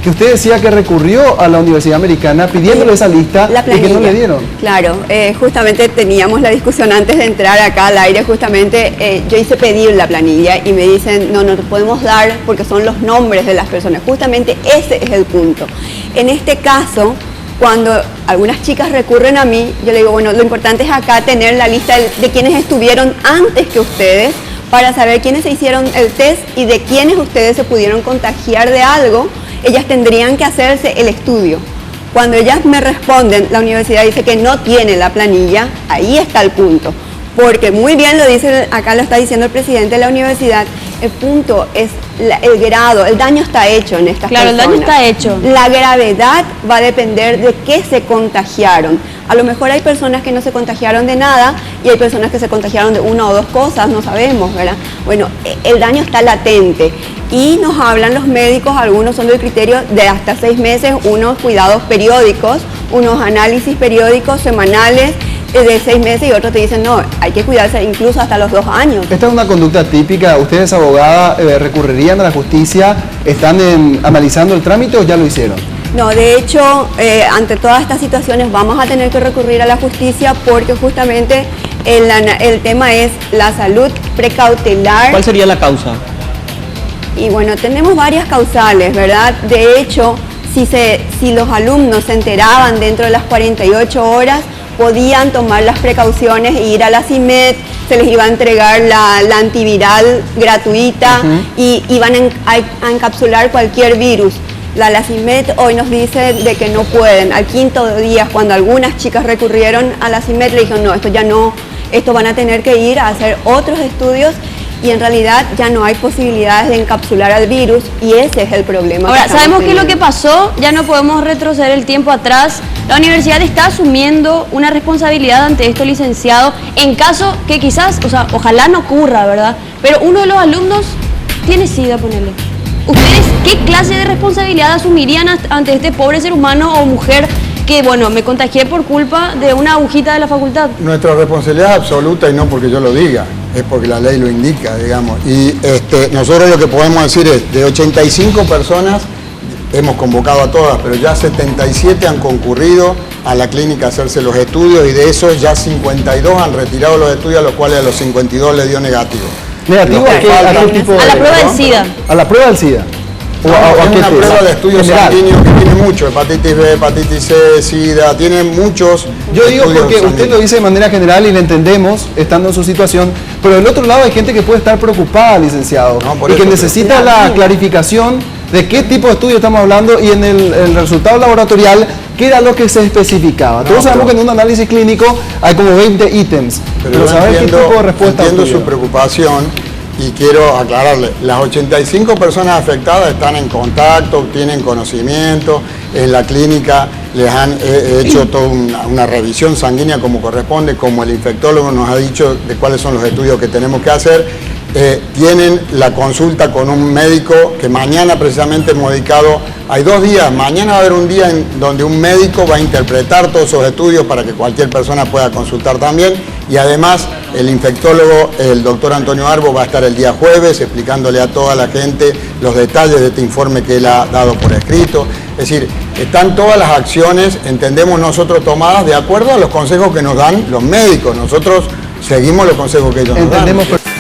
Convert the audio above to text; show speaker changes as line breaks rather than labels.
que usted decía que recurrió a la Universidad Americana pidiéndole esa lista y que no le dieron.
Claro, justamente teníamos la discusión antes de entrar acá al aire, justamente yo hice pedir la planilla y me dicen, no te podemos dar porque son los nombres de las personas. Justamente ese es el punto. En este caso, cuando algunas chicas recurren a mí, yo le digo, bueno, lo importante es acá tener la lista de quienes estuvieron antes que ustedes para saber quiénes se hicieron el test y de quiénes ustedes se pudieron contagiar de algo. Ellas tendrían que hacerse el estudio. Cuando ellas me responden, la universidad dice que no tiene la planilla, ahí está el punto. Porque muy bien lo dice, acá lo está diciendo el presidente de la universidad, el punto es el grado, el daño está hecho en estas personas.
Claro, el daño está hecho.
La gravedad va a depender de qué se contagiaron. A lo mejor hay personas que no se contagiaron de nada y hay personas que se contagiaron de una o dos cosas, no sabemos, ¿verdad? Bueno, el daño está latente y nos hablan los médicos, algunos son del criterio de hasta 6 meses, unos cuidados periódicos, unos análisis periódicos semanales, de 6 meses y otros te dicen, no, hay que cuidarse incluso hasta los 2 años.
Esta es una conducta típica. ¿Ustedes, abogada, recurrirían a la justicia? ¿Están analizando el trámite o ya lo hicieron?
No, de hecho, ante todas estas situaciones vamos a tener que recurrir a la justicia porque justamente el tema es la salud precautelar.
¿Cuál sería la causa?
Y bueno, tenemos varias causales, ¿verdad? De hecho, si los alumnos se enteraban dentro de las 48 horas, podían tomar las precauciones e ir a la CIMED, se les iba a entregar la antiviral gratuita y iban a encapsular cualquier virus. La CIMED hoy nos dice de que no pueden. Al 5.º día, cuando algunas chicas recurrieron a la CIMED, le dijeron, no, esto ya no, esto van a tener que ir a hacer otros estudios y en realidad ya no hay posibilidades de encapsular al virus y ese es el problema.
Ahora, sabemos que lo que pasó, ya no podemos retroceder el tiempo atrás. La universidad está asumiendo una responsabilidad ante esto, licenciado, en caso que quizás, o sea, ojalá no ocurra, ¿verdad? Pero uno de los alumnos tiene SIDA, ponele. ¿Ustedes qué clase de responsabilidad asumirían ante este pobre ser humano o mujer que, bueno, me contagié por culpa de una agujita de la facultad?
Nuestra responsabilidad es absoluta y no porque yo lo diga, es porque la ley lo indica, digamos. Y nosotros lo que podemos decir es, de 85 personas, hemos convocado a todas, pero ya 77 han concurrido a la clínica a hacerse los estudios y de esos ya 52 han retirado los estudios, a los cuales a los 52 les dio negativo.
¿Negativo a qué tipo de...?
A la prueba del SIDA.
¿A la prueba del SIDA?
Es una prueba de estudios sanguíneos que tiene mucho, hepatitis B, hepatitis C, SIDA, tiene muchos.
Yo digo porque usted lo dice de manera general y le entendemos estando en su situación, pero del otro lado hay gente que puede estar preocupada, licenciado, y que necesita la clarificación de qué tipo de estudio estamos hablando y en el resultado laboratorial qué era lo que se especificaba. Todos sabemos que en un análisis clínico hay como 20 ítems, pero saber qué tipo de respuesta.
Entiendo su preocupación. Y quiero aclararle, las 85 personas afectadas están en contacto, tienen conocimiento, en la clínica les han hecho toda una revisión sanguínea como corresponde, como el infectólogo nos ha dicho de cuáles son los estudios que tenemos que hacer. Tienen la consulta con un médico que mañana precisamente hemos dedicado, hay 2 días, mañana va a haber un día en donde un médico va a interpretar todos esos estudios para que cualquier persona pueda consultar también y además el infectólogo, el doctor Antonio Arbo, va a estar el día jueves explicándole a toda la gente los detalles de este informe que él ha dado por escrito. Es decir, están todas las acciones, entendemos nosotros, tomadas de acuerdo a los consejos que nos dan los médicos. Nosotros seguimos los consejos que ellos nos dan.